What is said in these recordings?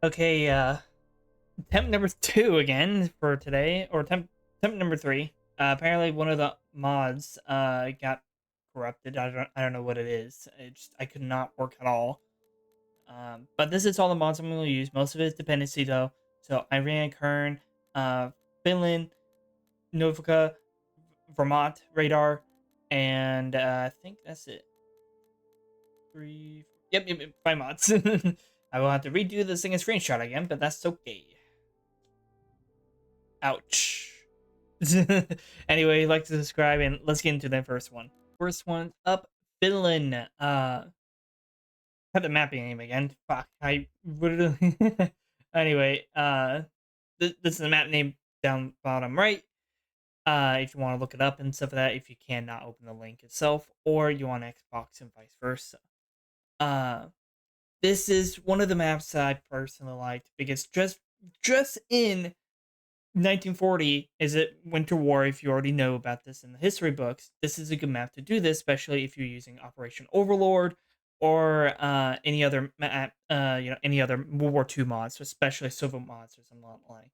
Okay, attempt number two again for today, or attempt number three. Apparently, one of the mods got corrupted. I don't know what it is. I could not work at all. But this is all the mods I'm going to use. Most of it is dependency though. So Iran, Curn, Finland, Novica, Vermont, Radar, and I think that's it. Three, four, yep, 5 mods. I will have to redo this thing in screenshot again, but that's okay. Ouch. Anyway, like to subscribe and let's get into the first one. First one up, Finland. Have the mapping name again. Fuck, I literally. Anyway, this is the map name down bottom right. If you want to look it up and stuff like that, if you cannot open the link itself, or you want Xbox and vice versa. Uh, this is one of the maps that I personally liked because just in 1940 is it Winter War. If you already know about this in the history books, this is a good map to do this, especially if you're using Operation Overlord or any other map, any other World War II mods, especially Soviet mods or something like.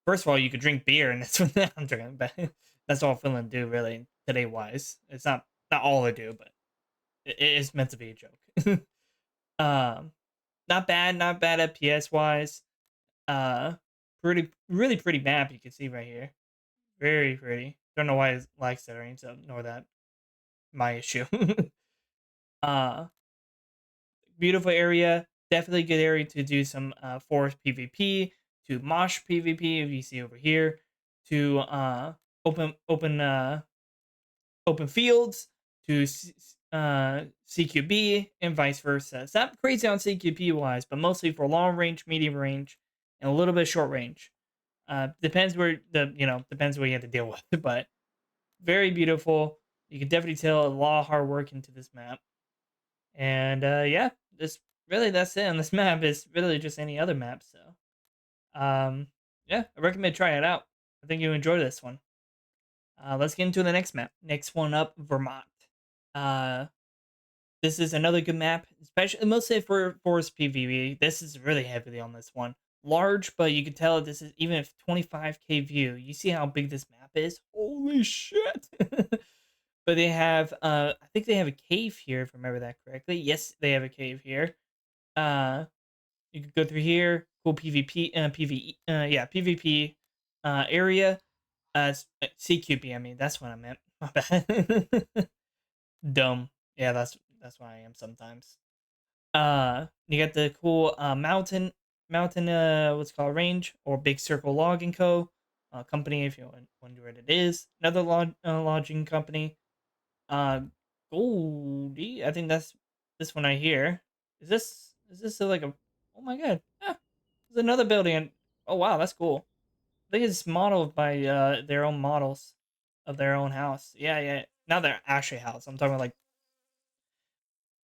First of all, you could drink beer, and that's what I'm drinking, but that's all Finland do really today wise. It's not all they do, but it is meant to be a joke. um, not bad at PS wise. Uh, really pretty map you can see right here. Very pretty. Don't know why it likes stuttering, so ignore that. My issue. uh, Beautiful area. Definitely good area to do some forest PvP, to mosh PvP, if you see over here, to open open open fields, to CQB, and vice versa. It's not crazy on CQB wise, but mostly for long range, medium range, and a little bit short range. Depends where depends what you have to deal with, but very beautiful. You can definitely tell a lot of hard work into this map. And yeah, this really that's it on this map. It's really just any other map. So um, yeah, I recommend trying it out. I think you enjoy this one. Let's get into the next map. Next one up, Vermont. Uh, this is another good map, especially mostly for forest PvP. This is really heavily on this one. Large, but you can tell this is even if 25k view. You see how big this map is? Holy shit! But they have I think they have a cave here if I remember that correctly. Yes, they have a cave here. Uh you could go through here. Cool PvP PvE yeah, PvP area. CQB, I mean, that's what I meant. My bad. Dumb. Yeah, that's what I am sometimes. You got the cool mountain what's called range or Big Circle Logging Co. Company if you wonder what it is. Another lodging company. Uh, Goldie. I think that's this one right here. Is this like a? Oh my god! Ah, there's another building. Oh wow, that's cool. I think it's modeled by their own models of their own house. Yeah, yeah. Not their actual house. I'm talking about like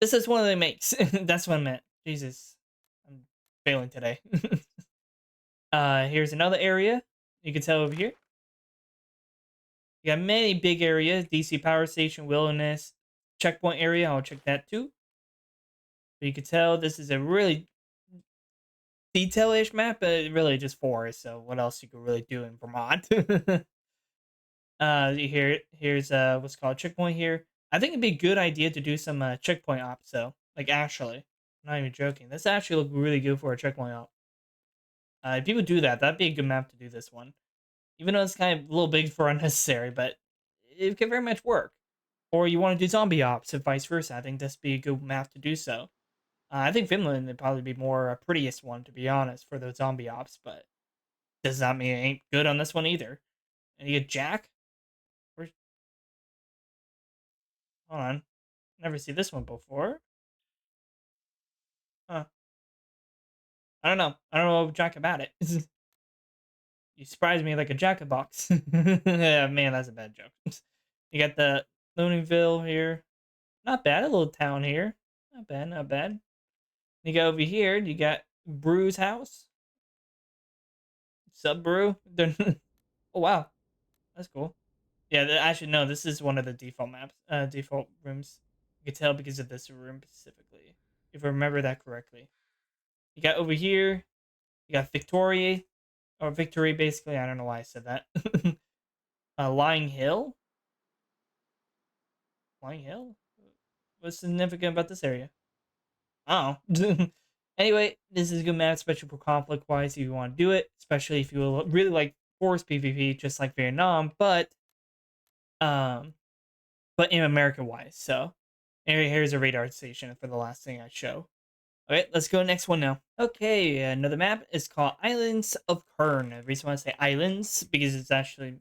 this is one they makes. That's what I meant. Jesus, I'm failing today. Here's another area. You can tell over here. You got many big areas. DC power station, wilderness, checkpoint area. I'll check that too. But you can tell this is a really detail-ish map, but really just forest. So what else you could really do in Vermont? Here's what's called checkpoint here. I think it'd be a good idea to do some checkpoint ops though. Like actually, I'm not even joking. This actually look really good for a checkpoint op. If people do that, that'd be a good map to do this one. Even though it's kind of a little big for unnecessary, but it can very much work. Or you want to do zombie ops, and vice versa. I think this would be a good map to do so. I think Finland would probably be more prettiest one to be honest for the zombie ops, but does not mean it ain't good on this one either. And you get Jack. Where's, hold on, never see this one before. Huh. I don't know. I don't know Jack about it. You surprised me like a jacket box. Yeah, man, that's a bad joke. You got the Looneyville here. Not bad, a little town here. Not bad, not bad. You go over here. You got Brew's house. Sub Brew. Oh wow, that's cool. Yeah, actually no, this is one of the default maps, default rooms. You can tell because of this room specifically, if I remember that correctly. You got over here. You got Victoria or Victory, basically. I don't know why I said that. Lying Hill. Lying Hill. What's significant about this area? Oh. Anyway, this is a good map, especially for conflict wise, if you want to do it, especially if you really like force PvP, just like Vietnam, um, but in America wise. So, here's a radar station for the last thing I show. Okay, let's go next one now. Okay, another map is called Islands of Curn. The reason why I say islands because it's actually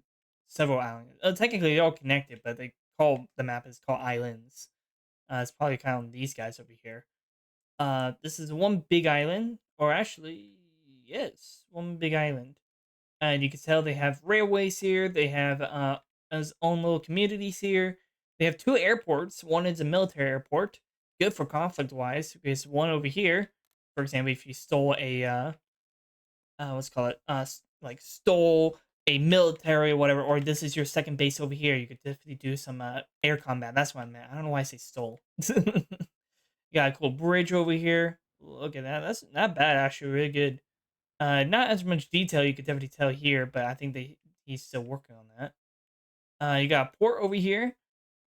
several islands. Technically, they're all connected, but they call the map is called islands. It's probably kind of these guys over here. This is one big island, or actually, yes, one big island. And you can tell they have railways here. They have his own little communities here. They have two airports. One is a military airport, good for conflict wise, because one over here, for example, if you stole a what's it called it, like stole a military or whatever, or this is your second base over here, you could definitely do some air combat. That's what I meant. I don't know why I say stole. Got a cool bridge over here. Look at that. That's not bad, actually. Really good. Not as much detail you could definitely tell here, but I think he's still working on that. You got a port over here.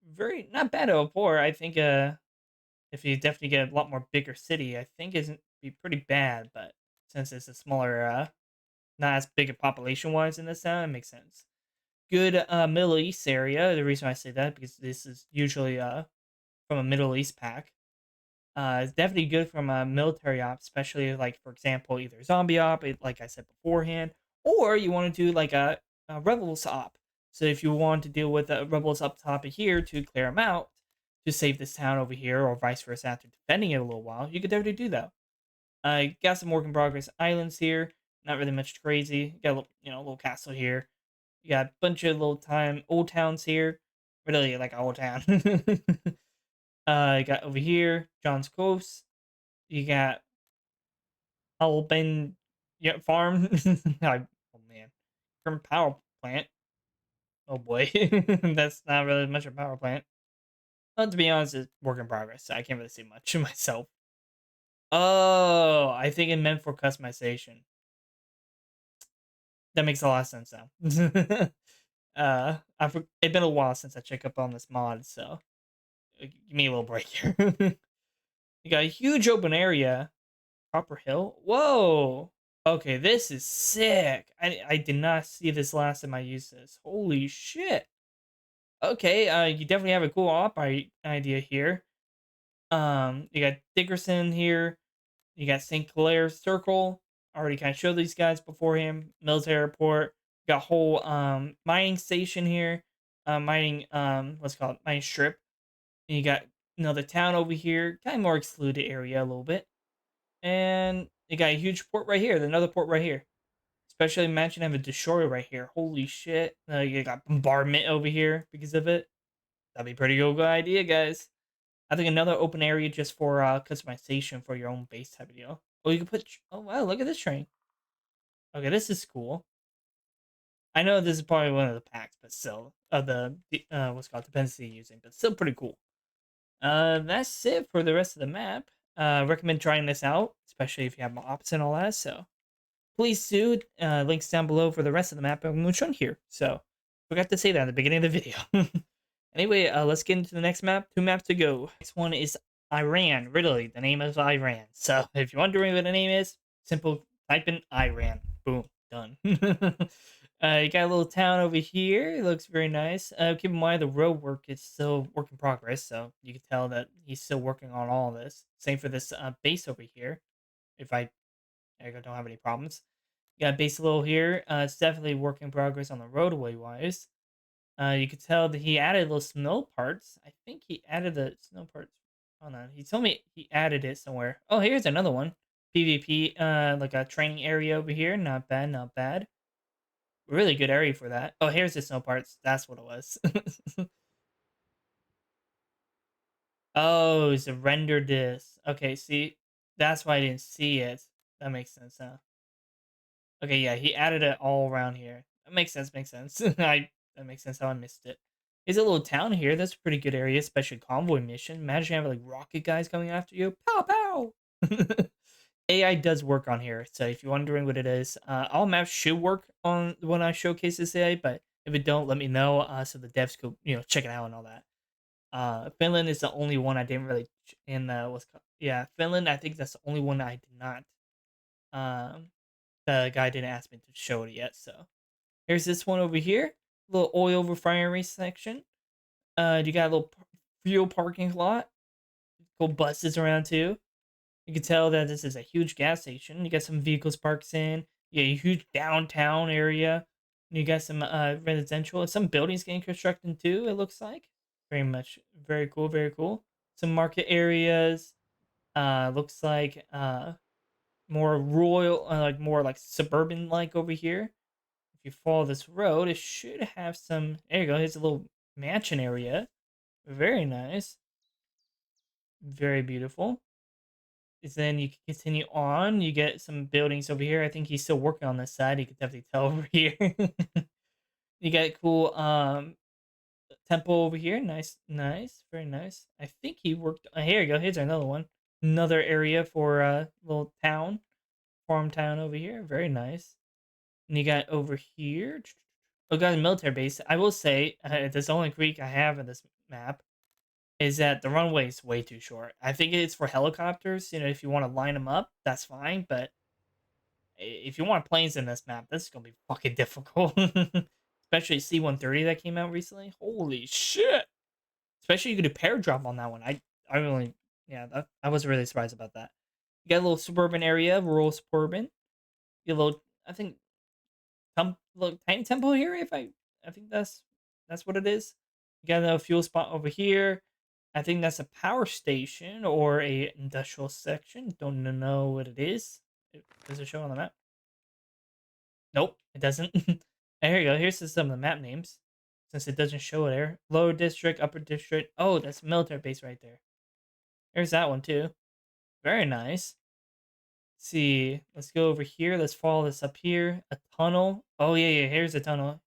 Very not bad of a port. I think if you definitely get a lot more bigger city, I think isn't be pretty bad. But since it's a smaller, not as big a population wise in this town, it makes sense. Good Middle East area. The reason I say that because this is usually from a Middle East pack. It's definitely good from a military op, especially like for example, either zombie op, like I said beforehand, or you want to do like a rebels op. So if you want to deal with the rebels up top of here to clear them out, to save this town over here, or vice versa after defending it a little while, you could definitely do that. Got some work in progress islands here. Not really much crazy. Got a little, a little castle here. You got a bunch of little old towns here. Really like a old town. You got over here, John's Coast. You got Alban Farm. Oh man. From power plant. Oh boy. That's not really much of a power plant. But to be honest, it's work in progress. So I can't really say much myself. Oh, I think it meant for customization. That makes a lot of sense now. It's been a while since I checked up on this mod, so give me a little break here. You got a huge open area. Copper Hill? Whoa! Okay, this is sick. I did not see this last time I used this. Holy shit. Okay, you definitely have a cool idea here. You got Dickerson here. You got St. Clair Circle. Already kind of showed these guys beforehand. Mills Airport. Got whole mining station here. Mining what's it called? Mining strip. And you got another town over here. Kind of more excluded area a little bit. And you got a huge port right here. Another port right here. Especially imagine having a destroyer right here. Holy shit. You got bombardment over here because of it. That'd be a pretty good idea, guys. I think another open area just for customization for your own base type of deal. Oh, you can put. Oh wow, look at this train. Okay, this is cool. I know this is probably one of the packs, but still, what's it called dependency using, but still pretty cool. That's it for the rest of the map. Recommend trying this out, especially if you have ops and all that. So please do. Links down below for the rest of the map I'm shown here. So forgot to say that at the beginning of the video. Anyway, let's get into the next map. 2 maps to go. Next one is Iran. Literally, the name is Iran. So if you're wondering what the name is, simple type in Iran. Boom, done. You got a little town over here. It looks very nice. Keep in mind the road work is still work in progress, so you can tell that he's still working on all of this. Same for this base over here. If I don't have any problems. You got base little here. It's definitely work in progress on the roadway wise. You could tell that he added little snow parts. I think he added the snow parts. Hold on. He told me he added it somewhere. Oh, here's another one. PvP, like a training area over here. Not bad, not bad. Really good area for that. Oh, here's the snow parts. That's what it was. Oh, it's a render disc. Okay, see, that's why I didn't see it. That makes sense, huh? Okay, yeah, he added it all around here. That makes sense, makes sense. That makes sense how I missed it. There's a little town here. That's a pretty good area, especially convoy mission. Imagine having like rocket guys coming after you. Pow pow. AI does work on here, so if you're wondering what it is, all maps should work on when I showcase this AI, but if it don't, let me know, so the devs could, check it out and all that. Finland is the only one I didn't really in the what's called yeah, Finland, I think that's the only one I did not, um, the guy didn't ask me to show it yet, so here's this one over here, little oil refinery section. You got a little fuel parking lot, cool buses around too. You can tell that this is a huge gas station. You got some vehicles parked in. You got a huge downtown area. You got some residential, some buildings getting constructed too. It looks like very much very cool, very cool. Some market areas. Looks like more rural, like more like suburban like over here. If you follow this road, it should have some. There you go. Here's a little mansion area. Very nice. Very beautiful. Is then you can continue on. You get some buildings over here. I think he's still working on this side. You can definitely tell over here. You got a cool temple over here. Nice, nice, very nice. I think he worked. Here you go. Here's another one. Another area for little town, farm town over here. Very nice. And you got over here. Oh, got a military base. I will say, this only creek I have in this map is that the runway is way too short. I think it's for helicopters. If you want to line them up, that's fine. But if you want planes in this map, this is gonna be fucking difficult. Especially C-130 that came out recently. Holy shit! Especially you could do pair drop on that one. I really, yeah, I was really surprised about that. You got a little suburban area, rural suburban. You got a little, I think, little tiny temple here. I think that's what it is. You got a fuel spot over here. I think that's a power station or a industrial section. Don't know what it is. Does it show on the map? Nope, it doesn't. Here you go. Here's some of the map names. Since it doesn't show it there. Lower district, upper district. Oh, that's military base right there. There's that one too. Very nice. Let's see. Let's go over here. Let's follow this up here. A tunnel. Oh yeah, yeah. Here's a tunnel.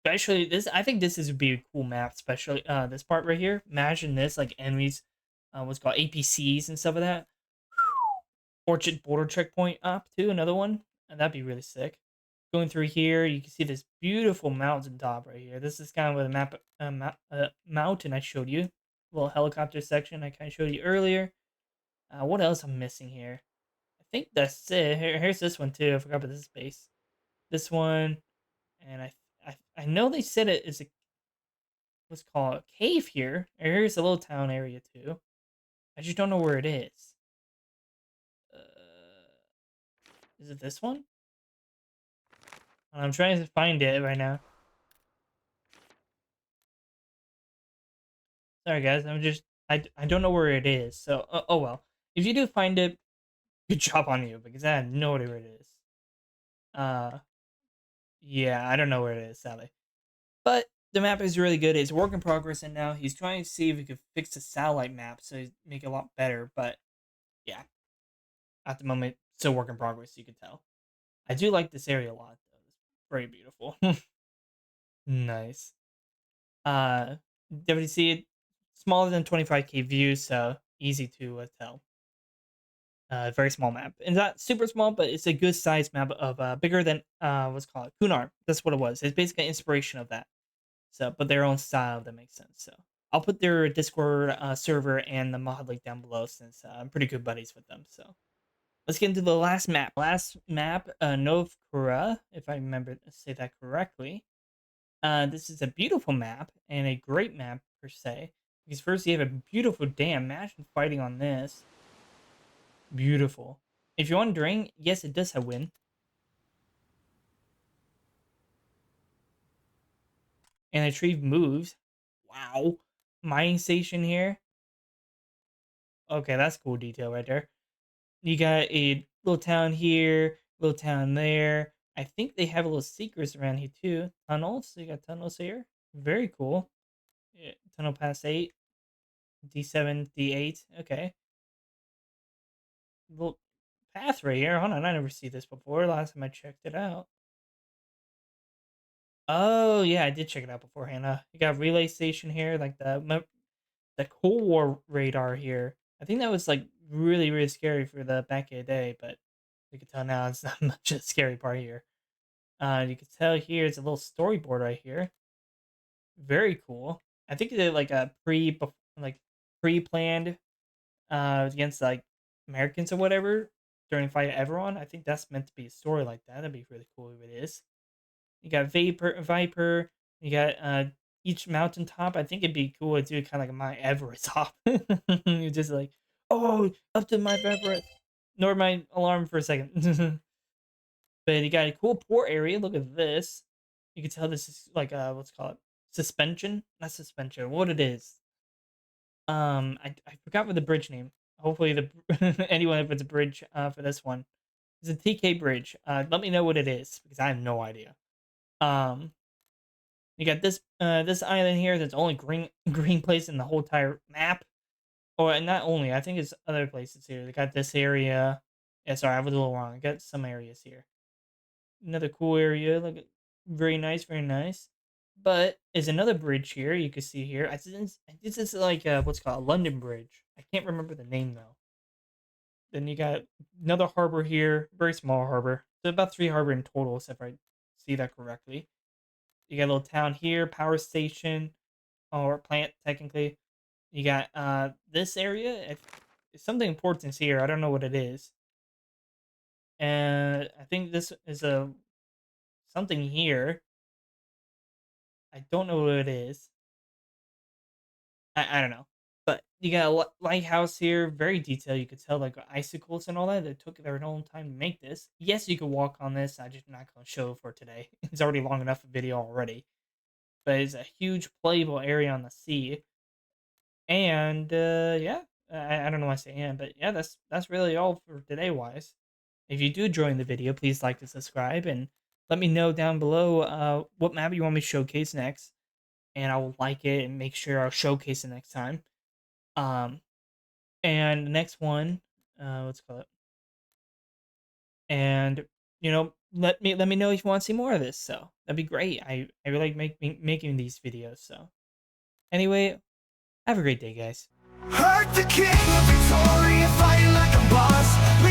Especially this. I think this is would be a cool map. Especially this part right here. Imagine this like enemies. What's called APCs and stuff like that. Orchard border checkpoint up too. Another one. And that'd be really sick. Going through here, you can see this beautiful mountain top right here. This is kind of where the mountain I showed you. Little helicopter section I kind of showed you earlier. What else I'm missing here? I think that's it. Here's this one too. I forgot about this base. This one, and I know they said it is a what's called a cave here. Here's a little town area too. I just don't know where it is. Is it this one? I'm trying to find it right now. Sorry guys, I don't know where it is. So oh well. If you do find it, good job on you because I have no idea where it is. Uh yeah, I don't know where it is, sadly. But the map is really good. It's a work in progress, and now he's trying to see if he could fix the satellite map so he make it a lot better. But yeah, at the moment, still work in progress. You can tell. I do like this area a lot, though. It's very beautiful. Nice. Uh, WC smaller than 25K views, so easy to tell. Very small map, and not super small, but it's a good size map of bigger than what's called Kunar. That's what it was. It's basically an inspiration of that. So, but their own style, that makes sense. So, I'll put their Discord server and the mod link down below since I'm pretty good buddies with them. So, let's get into the last map. Last map, Novkura, if I remember to say that correctly. This is a beautiful map and a great map per se. Because first you have a beautiful dam. Imagine fighting on this. Beautiful. If you're wondering, yes, it does have wind. And the tree moves. Wow. Mining station here. Okay, that's cool detail right there. You got a little town here, little town there. I think they have a little secrets around here too. Tunnels. So you got tunnels here. Very cool. Yeah, tunnel past 8. D7, D8. Okay. Little path right here. Hold on, I never see this before. Last time I checked it out. Oh yeah, I did check it out beforehand. You got relay station here, like the Cold War radar here. I think that was like really, really scary for the back in the day, but you can tell now it's not much of a scary part here. You can tell here it's a little storyboard right here. Very cool. I think they like a like pre-planned against like Americans or whatever during fight at Everon. I think that's meant to be a story like that. That'd be really cool if it is. You got Viper. You got each mountaintop. I think it'd be cool to do kind of like my Everest hop. You're just like, oh, up to my Everest. Ignore my alarm for a second. But you got a cool port area. Look at this. You can tell this is like what's it called suspension, not suspension. What it is? I forgot what the bridge name. Hopefully the anyone if it's a bridge for this one. It's a TK bridge. Let me know what it is because I have no idea. Um, you got this island here that's only green place in the whole entire map. Or not only, I think it's other places here. They got this area. Yeah, sorry, I was a little wrong. I got some areas here. Another cool area. Look, very nice, very nice. But there's another bridge here. You can see here. This is like what's called a London Bridge. I can't remember the name though. Then you got another harbor here, very small harbor. So about 3 harbor in total, if I see that correctly. You got a little town here, power station or plant technically. You got this area. If something important is here. I don't know what it is. And I think this is a something here. I don't know what it is. I don't know. But you got a lighthouse here, very detailed. You could tell like icicles and all that. They took their own time to make this. Yes, you could walk on this. I'm just not going to show for today. It's already long enough a video already. But it's a huge playable area on the sea. And yeah, I don't know why I say and, but yeah, that's really all for today wise. If you do enjoy the video, please like and subscribe and let me know down below what map you want me to showcase next. And I will like it and make sure I'll showcase it next time. Um, and the next one, let's call it. And let me know if you want to see more of this. So that'd be great. I really like making these videos. So anyway, have a great day, guys. Hurt the king of Victoria, fighting like a boss.